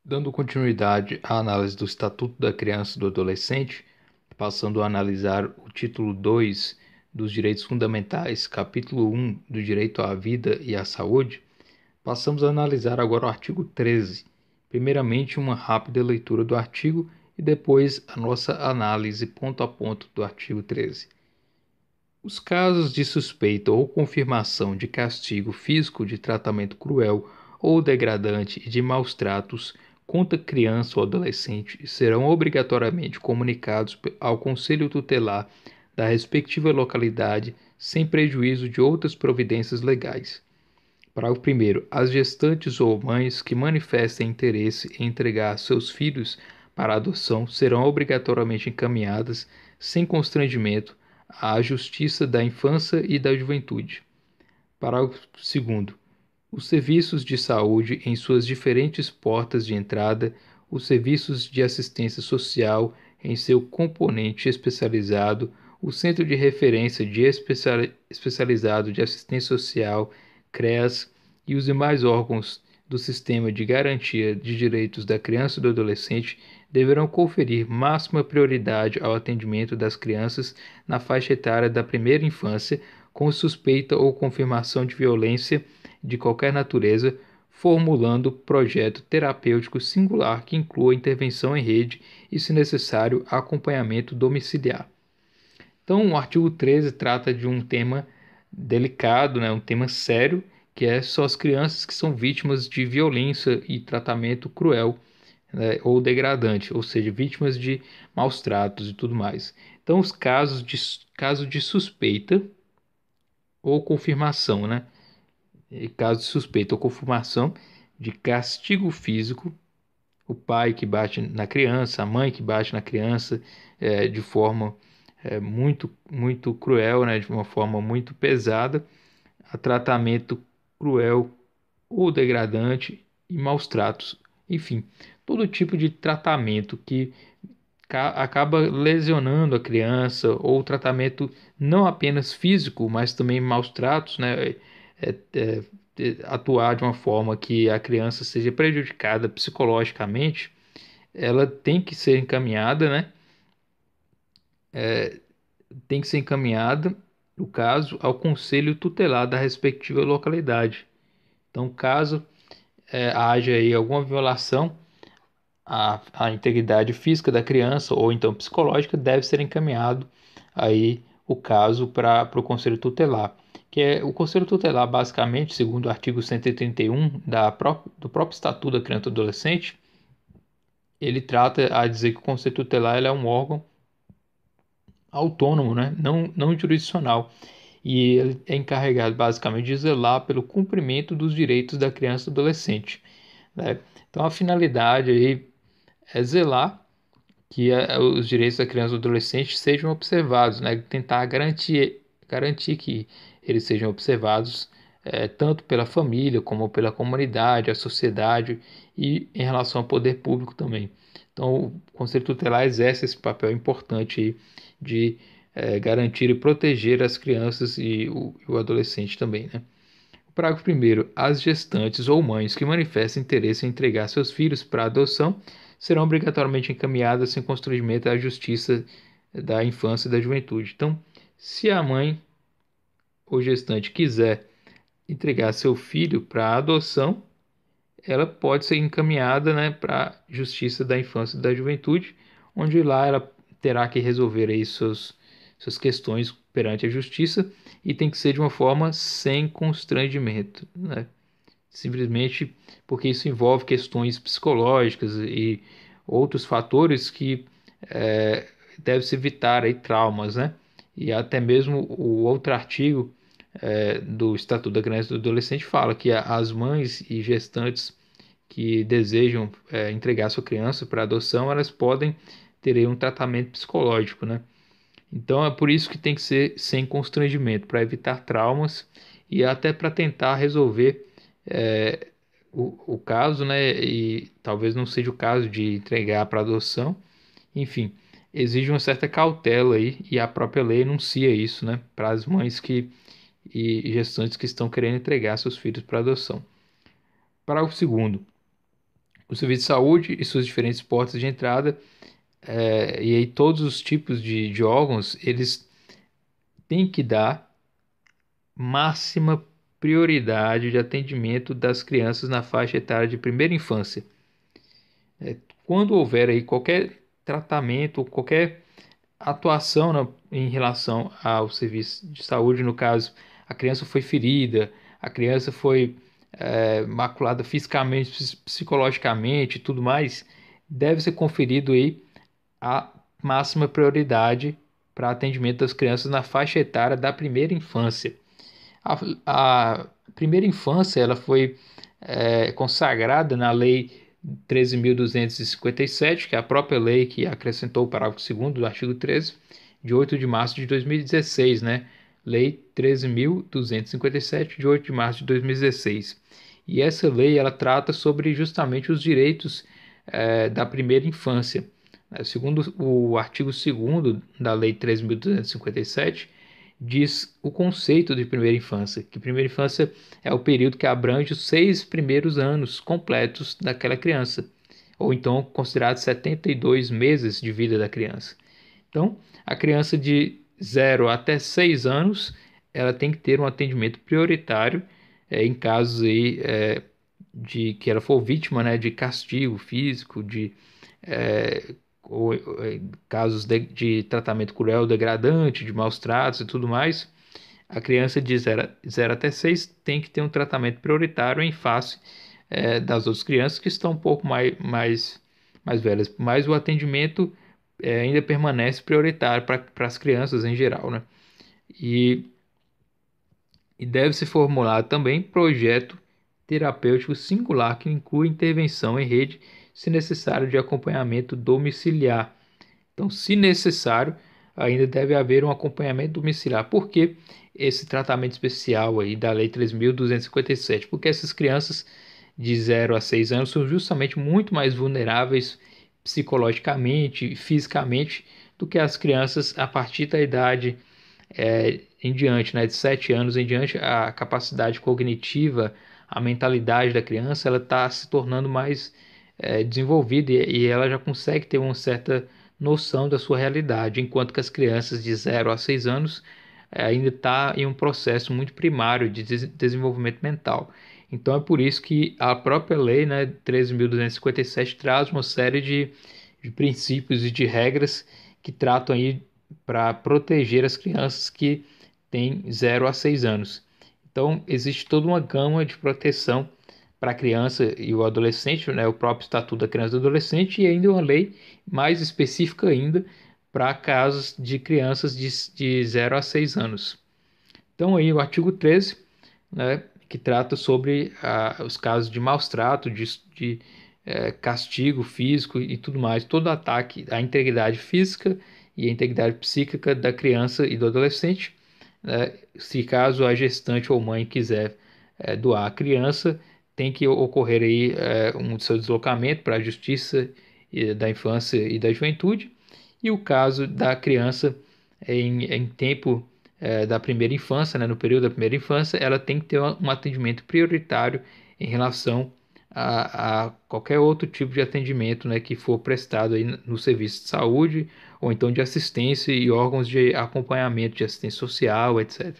Dando continuidade à análise do Estatuto da Criança e do Adolescente, passando a analisar o título 2 dos Direitos Fundamentais, capítulo 1 do Direito à Vida e à Saúde, passamos a analisar agora o artigo 13. Primeiramente, uma rápida leitura do artigo e depois a nossa análise ponto a ponto do artigo 13. Os casos de suspeita ou confirmação de castigo físico, de tratamento cruel ou degradante e de maus tratos contra criança ou adolescente serão obrigatoriamente comunicados ao Conselho Tutelar da respectiva localidade, sem prejuízo de outras providências legais. Parágrafo 1º. As gestantes ou mães que manifestem interesse em entregar seus filhos para adoção serão obrigatoriamente encaminhadas, sem constrangimento, à Justiça da Infância e da Juventude. Parágrafo 2º. Os serviços de saúde em suas diferentes portas de entrada, os serviços de assistência social em seu componente especializado, o Centro de Referência de Especializado de Assistência Social, CREAS, e os demais órgãos do Sistema de Garantia de Direitos da Criança e do Adolescente deverão conferir máxima prioridade ao atendimento das crianças na faixa etária da primeira infância, com suspeita ou confirmação de violência de qualquer natureza, formulando projeto terapêutico singular que inclua intervenção em rede e, se necessário, acompanhamento domiciliar. Então, o artigo 13 trata de um tema delicado, um tema sério, que são as crianças que são vítimas de violência e tratamento cruel, ou degradante, ou seja, vítimas de maus tratos e tudo mais. Então, os caso de suspeita ou confirmação, caso de suspeita ou confirmação de castigo físico, o pai que bate na criança, a mãe que bate na criança de forma muito cruel, de uma forma muito pesada, a tratamento cruel ou degradante e maus tratos. Enfim, todo tipo de tratamento que acaba lesionando a criança, ou tratamento não apenas físico, mas também maus tratos, É, é, atuar de uma forma que a criança seja prejudicada psicologicamente, ela tem que ser encaminhada, Tem que ser encaminhada, no caso, ao conselho tutelar da respectiva localidade. Então, caso haja aí alguma violação à integridade física da criança ou então psicológica, deve ser encaminhado aí o caso para o Conselho Tutelar, que é o Conselho Tutelar, basicamente, segundo o artigo 131 do próprio Estatuto da Criança e do Adolescente. Ele trata a dizer que o Conselho Tutelar ele é um órgão autônomo, não jurisdicional, e ele é encarregado basicamente de zelar pelo cumprimento dos direitos da criança e do adolescente, Então a finalidade aí é zelar que os direitos da criança e do adolescente sejam observados, Tentar garantir que eles sejam observados tanto pela família como pela comunidade, a sociedade e em relação ao poder público também. Então, o Conselho Tutelar exerce esse papel importante aí de garantir e proteger as crianças e o adolescente também, O parágrafo 1º. As gestantes ou mães que manifestem interesse em entregar seus filhos para adoção serão obrigatoriamente encaminhadas sem constrangimento à Justiça da Infância e da Juventude. Então, se a mãe ou gestante quiser entregar seu filho para adoção, ela pode ser encaminhada, para a Justiça da Infância e da Juventude, onde lá ela terá que resolver aí suas questões perante a Justiça, e tem que ser de uma forma sem constrangimento, Simplesmente porque isso envolve questões psicológicas e outros fatores que deve-se evitar aí traumas, E até mesmo o outro artigo do Estatuto da Criança e do Adolescente fala que as mães e gestantes que desejam entregar sua criança para adoção, elas podem ter aí um tratamento psicológico, Então é por isso que tem que ser sem constrangimento, para evitar traumas e até para tentar resolver é, o caso, E talvez não seja o caso de entregar para adoção. Enfim, exige uma certa cautela aí, e a própria lei enuncia isso, Para as mães e gestantes que estão querendo entregar seus filhos para adoção. Parágrafo 2º. o serviço de saúde e suas diferentes portas de entrada, e aí todos os tipos de órgãos, eles têm que dar máxima prioridade de atendimento das crianças na faixa etária de primeira infância. Quando houver aí qualquer tratamento, qualquer atuação em relação ao serviço de saúde, no caso, a criança foi ferida, a criança foi maculada fisicamente, psicologicamente e tudo mais, deve ser conferido aí a máxima prioridade para atendimento das crianças na faixa etária da primeira infância. A primeira infância ela foi consagrada na Lei 13.257, que é a própria lei que acrescentou o parágrafo 2º do artigo 13, de 8 de março de 2016, né? Lei 13.257, de 8 de março de 2016. E essa lei ela trata sobre justamente os direitos da primeira infância. Segundo o artigo 2º da Lei 13.257, diz o conceito de primeira infância, que primeira infância é o período que abrange os 6 primeiros anos completos daquela criança, ou então considerado 72 meses de vida da criança. Então, a criança de 0 até 6 anos, ela tem que ter um atendimento prioritário em casos aí, de que ela for vítima, né, de castigo físico, de ou casos de tratamento cruel, degradante, de maus tratos e tudo mais. A criança de 0 até 6 tem que ter um tratamento prioritário em face das outras crianças que estão um pouco mais velhas, mas o atendimento ainda permanece prioritário para as crianças em geral, né? E deve se formular também projeto terapêutico singular que inclui intervenção em rede, se necessário, de acompanhamento domiciliar. Então, se necessário, ainda deve haver um acompanhamento domiciliar. Por que esse tratamento especial aí da Lei 3.257? Porque essas crianças de 0 a 6 anos são justamente muito mais vulneráveis psicologicamente e fisicamente do que as crianças a partir da idade em diante, né, de 7 anos em diante. A capacidade cognitiva, a mentalidade da criança, ela está se tornando mais desenvolvida e ela já consegue ter uma certa noção da sua realidade, enquanto que as crianças de 0 a 6 anos ainda está em um processo muito primário de desenvolvimento mental. Então é por isso que a própria lei, né, 13.257, traz uma série de princípios e de regras que tratam aí para proteger as crianças que têm 0 a 6 anos. Então, existe toda uma gama de proteção para a criança e o adolescente, né, o próprio Estatuto da Criança e do Adolescente, e ainda uma lei mais específica ainda para casos de crianças de 0 a 6 anos. Então, aí o artigo 13, né, que trata sobre os casos de maus trato, de castigo físico e tudo mais, todo ataque à integridade física e à integridade psíquica da criança e do adolescente, né, se caso a gestante ou mãe quiser doar a criança, tem que ocorrer aí um seu deslocamento para a Justiça da Infância e da Juventude, e o caso da criança em tempo da primeira infância, né, no período da primeira infância, ela tem que ter um atendimento prioritário em relação a qualquer outro tipo de atendimento, né, que for prestado aí no serviço de saúde ou então de assistência e órgãos de acompanhamento de assistência social, etc.